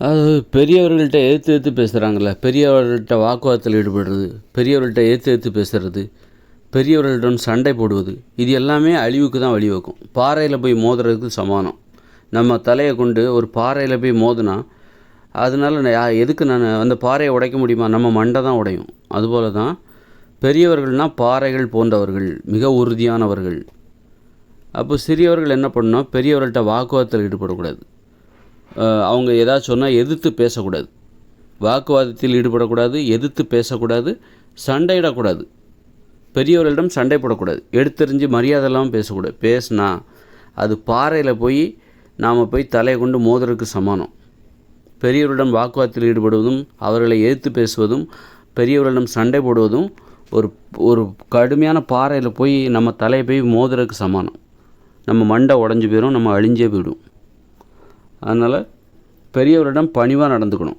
அது பெரியவர்கள்ட்ட எதிர்த்து எதிர்த்து பேசுகிறாங்கள்ல, பெரியவர்கள்ட்ட வாக்குவாதத்தில் ஈடுபடுறது, பெரியவர்கள்ட்ட எதிர்த்து எதிர்த்து பேசுகிறது, பெரியவர்களிடம் சண்டை போடுவது, இது எல்லாமே அழிவுக்கு தான் வழிவகுக்கும். பாறையில் போய் மோதுறதுக்கு சமானம். நம்ம தலையை கொண்டு ஒரு பாறையில் போய் மோதுனா, அதனால எதுக்கு நான் அந்த பாறையை உடைக்க முடியுமா? நம்ம மண்டை தான் உடையும். அதுபோல தான் பெரியவர்கள்னால் பாறைகள் போன்றவர்கள், மிக உறுதியானவர்கள். அப்போ சிறியவர்கள் என்ன பண்ணணும்? பெரியவர்கள்ட்ட வாக்குவாதத்தில் ஈடுபடக்கூடாது. அவங்க ஏதாச்சும் சொன்னால் எதிர்த்து பேசக்கூடாது. வாக்குவாதத்தில் ஈடுபடக்கூடாது, எதிர்த்து பேசக்கூடாது, சண்டையிடக்கூடாது. பெரியவர்களிடம் சண்டை போடக்கூடாது. எடுத்தெறிஞ்சு மரியாதை இல்லாமல் பேசக்கூடாது. பேசினா அது பாறையில் போய் நாம் போய் தலையை கொண்டு மோதுறதுக்கு சமானம். பெரியவர்களிடம் வாக்குவாதத்தில் ஈடுபடுவதும், அவர்களை எதிர்த்து பேசுவதும், பெரியவர்களிடம் சண்டை போடுவதும் ஒரு ஒரு கடுமையான பாறையில் போய் நம்ம தலையை போய் மோதுறதுக்கு சமானம். நம்ம மண்டை உடஞ்சி போயிடும், நம்ம அழிஞ்சே போயிடும். அதனால் பெரியவரிடம் பணிவாக நடந்துக்கணும்.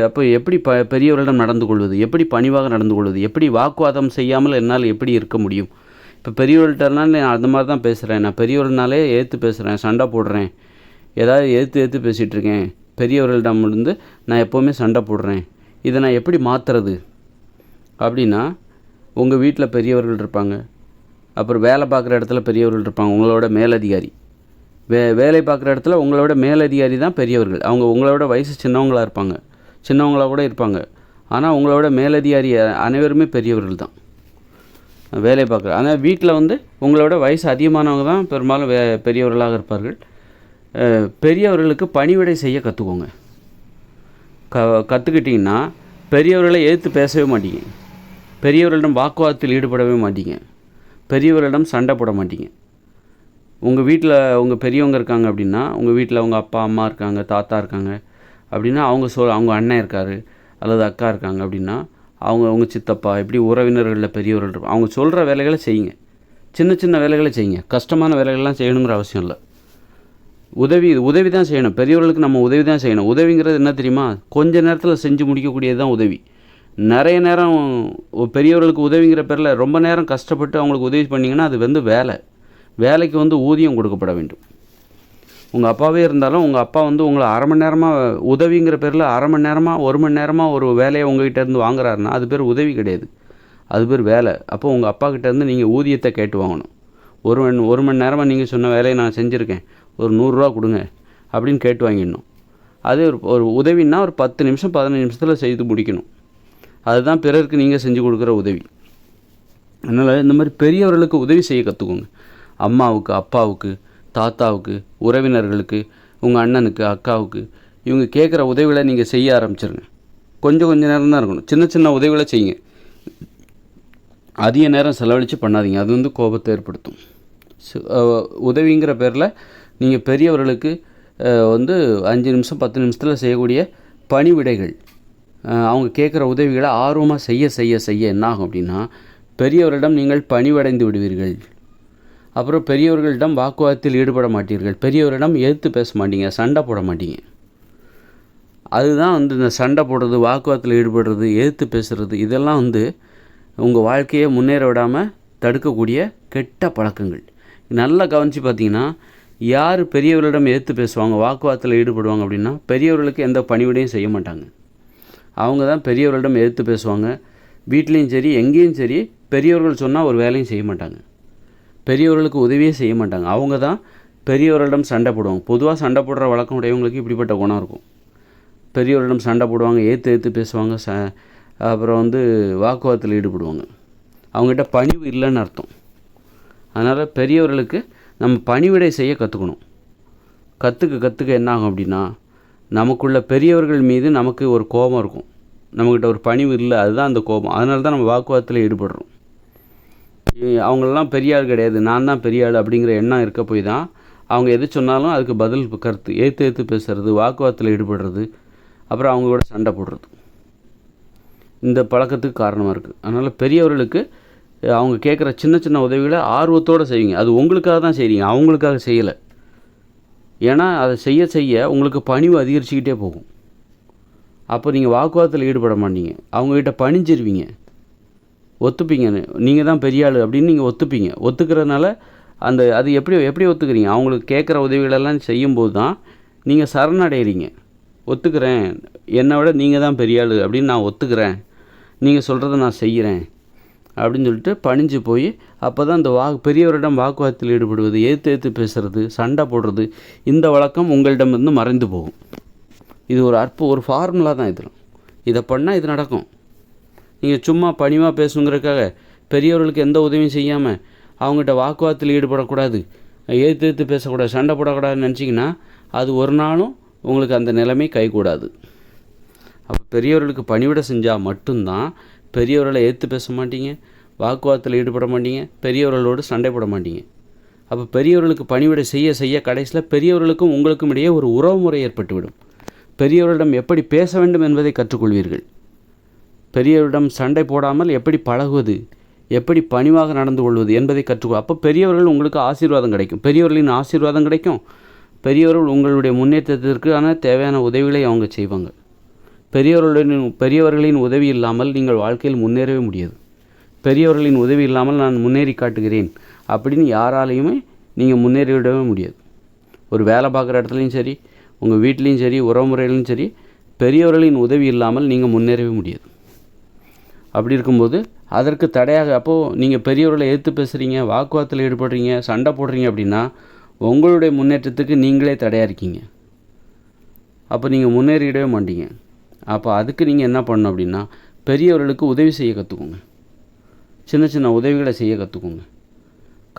அப்போ எப்படி பெரியவரிடம் நடந்து கொள்வது, எப்படி பணிவாக நடந்து கொள்வது, எப்படி வாக்குவாதம் செய்யாமல் என்னால் எப்படி இருக்க முடியும்? இப்போ பெரியவர்கள்ட்டனால நான் அந்த மாதிரி தான் பேசுகிறேன். நான் பெரியவர்கள்னாலே எதிர்த்து பேசுகிறேன், சண்டை போடுறேன், ஏதாவது எதிர்த்து பேசிகிட்ருக்கேன். பெரியவர்களிடம் இருந்து நான் எப்போவுமே சண்டை போடுறேன். இதை நான் எப்படி மாற்றுறது அப்படின்னா, உங்கள் வீட்டில் பெரியவர்கள் இருப்பாங்க, அப்புறம் வேலை பார்க்குற இடத்துல பெரியவர்கள் இருப்பாங்க, உங்களோட மேலதிகாரி. வேலை பார்க்குற இடத்துல உங்களோட மேலதிகாரி தான் பெரியவர்கள். அவங்க உங்களோட வயசு சின்னவங்களாக இருப்பாங்க, சின்னவங்களாக கூட இருப்பாங்க. ஆனால் உங்களோட மேலதிகாரி அனைவருமே பெரியவர்கள் தான் வேலை பார்க்குற. ஆனால் வீட்டில் உங்களோட வயசு அதிகமானவங்க தான் பெரும்பாலும் பெரியவர்களாக இருப்பார்கள். பெரியவர்களுக்கு பணிவிடை செய்ய கற்றுக்கோங்க. கற்றுக்கிட்டிங்கன்னா பெரியவர்களை எதிர்த்து பேசவே மாட்டீங்க, பெரியவர்களிடம் வாக்குவாதத்தில் ஈடுபடவே மாட்டீங்க, பெரியவர்களிடம் சண்டை போட மாட்டீங்க. உங்கள் வீட்டில் உங்கள் பெரியவங்க இருக்காங்க அப்படின்னா, உங்கள் வீட்டில் உங்கள் அப்பா அம்மா இருக்காங்க, தாத்தா இருக்காங்க அப்படின்னா, அவங்க அண்ணன் இருக்கார் அல்லது அக்கா இருக்காங்க அப்படின்னா, உங்கள் சித்தப்பா இப்படி உறவினர்களில் பெரியவர்கள் இருக்கும். அவங்க சொல்கிற வேலைகளை செய்யுங்க. சின்ன சின்ன வேலைகளை செய்யுங்க. கஷ்டமான வேலைகள்லாம் செய்யணுங்கிற அவசியம் இல்லை. உதவி தான் செய்யணும். பெரியவர்களுக்கு நம்ம உதவி தான் செய்யணும். உதவிங்கிறது என்ன தெரியுமா? கொஞ்ச நேரத்தில் செஞ்சு முடிக்கக்கூடியது தான் உதவி. நிறைய நேரம் பெரியவர்களுக்கு உதவிங்கிற பேரில் ரொம்ப நேரம் கஷ்டப்பட்டு அவங்களுக்கு உதவி பண்ணிங்கன்னா அது வேலைக்கு ஊதியம் கொடுக்கப்பட வேண்டும். உங்கள் அப்பாவே இருந்தாலும் உங்கள் அப்பா உங்களை அரை மணி நேரமாக உதவிங்கிற பேரில் அரை மணி நேரமாக 1 மணி நேரமாக ஒரு வேலையை உங்கள்கிட்ட இருந்து வாங்குறாருன்னா அது பேர் உதவி கிடையாது, அது பேர் வேலை. அப்போ உங்கள் அப்பா கிட்டேருந்து நீங்கள் ஊதியத்தை கேட்டு வாங்கணும். ஒரு மணி நேரமாக நீங்கள் சொன்ன வேலையை நான் செஞ்சுருக்கேன், ஒரு 100 ரூபா கொடுங்க அப்படின்னு கேட்டு வாங்கிடணும். அது ஒரு உதவின்னா ஒரு 10 நிமிஷம் 15 நிமிஷத்தில் செய்து முடிக்கணும். அதுதான் பிறருக்கு நீங்கள் செஞ்சு கொடுக்குற உதவி. அதனால் இந்த மாதிரி பெரியவர்களுக்கு உதவி செய்ய கற்றுக்கோங்க. அம்மாவுக்கு, அப்பாவுக்கு, தாத்தாவுக்கு, உறவினர்களுக்கு, உங்கள் அண்ணனுக்கு, அக்காவுக்கு, இவங்க கேட்குற உதவிகளை நீங்கள் செய்ய ஆரம்பிச்சிருங்க. கொஞ்சம் நேரம் தான் இருக்கணும். சின்ன சின்ன உதவிகளை செய்யுங்க. அதிக நேரம் செலவழித்து பண்ணாதீங்க, அது கோபத்தை ஏற்படுத்தும். உதவிங்கிற பேரில் நீங்கள் பெரியவர்களுக்கு 5 நிமிஷம் 10 நிமிஷத்தில் செய்யக்கூடிய பணிவிடைகள், அவங்க கேட்குற உதவிகளை ஆர்வமாக செய்ய என்ன ஆகும் அப்படின்னா, பெரியவரிடம் நீங்கள் பணிவடைந்து விடுவீர்கள். அப்புறம் பெரியவர்களிடம் வாக்குவாதத்தில் ஈடுபட மாட்டீர்கள், பெரியவரிடம் எதிர்த்து பேச மாட்டீங்க, சண்டை போட மாட்டீங்க. அதுதான் இந்த சண்டை போடுறது, வாக்குவாதத்தில் ஈடுபடுறது, எதிர்த்து பேசுகிறது, இதெல்லாம் உங்கள் வாழ்க்கையை முன்னேற விடாமல் தடுக்கக்கூடிய கெட்ட பழக்கங்கள். நல்லா கவனித்து பார்த்தீங்கன்னா, யார் பெரியவர்களிடம் எதிர்த்து பேசுவாங்க, வாக்குவாதத்தில் ஈடுபடுவாங்க அப்படின்னா, பெரியவர்களுக்கு எந்த பணிவிடையும் செய்ய மாட்டாங்க. அவங்க தான் பெரியவர்களிடம் எதிர்த்து பேசுவாங்க. வீட்லேயும் சரி எங்கேயும் சரி பெரியவர்கள் சொன்னால் ஒரு வேலையும் செய்ய மாட்டாங்க, பெரியவர்களுக்கு உதவியே செய்ய மாட்டாங்க. அவங்க தான் பெரியவர்களிடம் சண்டை போடுவாங்க. பொதுவாக சண்டை போடுற வழக்கம் உடையவங்களுக்கு இப்படிப்பட்ட குணம் இருக்கும். பெரியவர்களிடம் சண்டை போடுவாங்க, எதிர்த்து பேசுவாங்க, அப்புறம் வாக்குவாதத்தில் ஈடுபடுவாங்க. அவங்ககிட்ட பணிவு இல்லைன்னு அர்த்தம். அதனால் பெரியவர்களுக்கு நம்ம பணிவிடை செய்ய கற்றுக்கணும். கற்றுக்க என்ன ஆகும் அப்படின்னா, நமக்குள்ள பெரியவர்கள் மீது நமக்கு ஒரு கோபம் இருக்கும், நம்மக்கிட்ட ஒரு பணிவு இல்லை, அதுதான் அந்த கோபம். அதனால தான் நம்ம வாக்குவாதத்தில் ஈடுபடுறோம். அவங்களெல்லாம் பெரிய ஆள் கிடையாது, நான் தான் பெரிய ஆள் அப்படிங்கிற எண்ணம் இருக்க போய் தான் அவங்க எது சொன்னாலும் அதுக்கு பதில் கருத்து எதிர்த்து பேசுகிறது, வாக்குவாதத்தில் ஈடுபடுறது, அப்புறம் அவங்களோட சண்டை போடுறது, இந்த பழக்கத்துக்கு காரணமாக இருக்குது. அதனால் பெரியவர்களுக்கு அவங்க கேட்குற சின்ன சின்ன உதவிகளை ஆர்வத்தோடு செய்வீங்க. அது உங்களுக்காக தான் செய்கிறீங்க, அவங்களுக்காக செய்யலை. ஏன்னா அதை செய்ய உங்களுக்கு பணிவு அதிகரிச்சுக்கிட்டே போகும். அப்போ நீங்கள் வாக்குவாதத்தில் ஈடுபட மாட்டீங்க, அவங்கக்கிட்ட பணிஞ்சிருவீங்க, ஒத்துப்பீங்க. நீங்கள் தான் பெரிய ஆள் அப்படின்னு நீங்கள் ஒத்துப்பீங்க. ஒத்துக்கிறதுனால அது எப்படி ஒத்துக்கிறீங்க? அவங்களுக்கு கேட்குற உதவிகளெல்லாம் செய்யும்போது தான் நீங்கள் சரணடைகிறீங்க. ஒத்துக்கிறேன், என்னை விட நீங்கள் தான் பெரிய ஆள் அப்படின்னு நான் ஒத்துக்கிறேன், நீங்கள் சொல்கிறத நான் செய்கிறேன் அப்படின்னு சொல்லிட்டு பணிஞ்சு போய் அப்போ தான் இந்த பெரியவரிடம் வாக்குவாதத்தில் ஈடுபடுவது, எதிர்த்து பேசுகிறது, சண்டை போடுறது, இந்த வழக்கம் உங்களிடமிருந்து மறைந்து போகும். இது ஒரு ஃபார்முலா தான். இதை பண்ணால் இது நடக்கும். நீங்கள் சும்மா பணிவாக பேசுங்கிறதுக்காக பெரியவர்களுக்கு எந்த உதவியும் செய்யாமல் அவங்ககிட்ட வாக்குவாதத்தில் ஈடுபடக்கூடாது, எதிர்த்து பேசக்கூடாது, சண்டை போடக்கூடாதுன்னு நினச்சிங்கன்னா அது ஒரு நாளும் உங்களுக்கு அந்த நிலைமை கைகூடாது. அப்போ பெரியவர்களுக்கு பணிவிட செஞ்சால் மட்டும்தான் பெரியவர்களை எதிர்த்து பேச மாட்டீங்க, வாக்குவாதத்தில் ஈடுபட மாட்டீங்க, பெரியவர்களோடு சண்டை போட மாட்டீங்க. அப்போ பெரியவர்களுக்கு பணிவிட செய்ய செய்ய கடைசியில் பெரியவர்களுக்கும் உங்களுக்கும் இடையே ஒரு உறவு முறை ஏற்பட்டுவிடும். பெரியவர்களிடம் எப்படி பேச வேண்டும் என்பதை கற்றுக்கொள்வீர்கள். பெரியவரிடம் சண்டை போடாமல் எப்படி பழகுவது, எப்படி பணிவாக நடந்து கொள்வது என்பதை அப்போ பெரியவர்கள் உங்களுக்கு ஆசீர்வாதம் கிடைக்கும். பெரியவர்களின் ஆசீர்வாதம் கிடைக்கும். பெரியவர்கள் உங்களுடைய முன்னேற்றத்திற்கான தேவையான உதவிகளை அவங்க செய்வாங்க. பெரியவர்களின் உதவி இல்லாமல் நீங்கள் வாழ்க்கையில் முன்னேறவே முடியாது. பெரியவர்களின் உதவி இல்லாமல் நான் முன்னேறி காட்டுகிறேன் அப்படின்னு யாராலையுமே நீங்கள் முன்னேறிவிடவே முடியாது. ஒரு வேலை பார்க்குற இடத்துலையும் சரி, உங்கள் வீட்லேயும் சரி, உறவுமுறையிலும் சரி, பெரியவர்களின் உதவி இல்லாமல் நீங்கள் முன்னேறவே முடியாது. அப்படி இருக்கும்போது அதற்கு தடையாக அப்போது நீங்கள் பெரியவர்களை எதிர்த்து பேசுகிறீங்க, வாக்குவாதத்தில் ஈடுபடுறீங்க, சண்டை போடுறீங்க அப்படின்னா உங்களுடைய முன்னேற்றத்துக்கு நீங்களே தடையாக இருக்கீங்க. அப்போ நீங்கள் முன்னேறிடவே மாட்டீங்க. அப்போ அதுக்கு நீங்கள் என்ன பண்ணணும் அப்படின்னா பெரியவர்களுக்கு உதவி செய்ய கற்றுக்கோங்க. சின்ன சின்ன உதவிகளை செய்ய கற்றுக்கோங்க.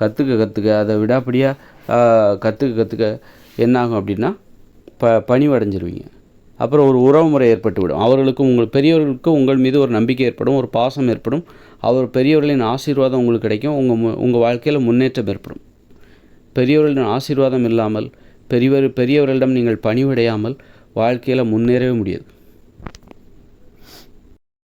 கற்றுக்க அதை விடாப்படியாக கற்றுக்க என்னாகும் அப்படின்னா பணிவடைஞ்சிருவீங்க. அப்புறம் ஒரு உறவு முறை ஏற்பட்டுவிடும். அவர்களுக்கும் பெரியவர்களுக்கும் உங்கள் மீது ஒரு நம்பிக்கை ஏற்படும், ஒரு பாசம் ஏற்படும். பெரியவர்களின் ஆசீர்வாதம் உங்களுக்கு கிடைக்கும். உங்கள் வாழ்க்கையில் முன்னேற்றம் ஏற்படும். பெரியவர்களின் ஆசீர்வாதம் இல்லாமல் பெரியவர்களிடம் நீங்கள் பணிவடையாமல் வாழ்க்கையில் முன்னேறவே முடியாது.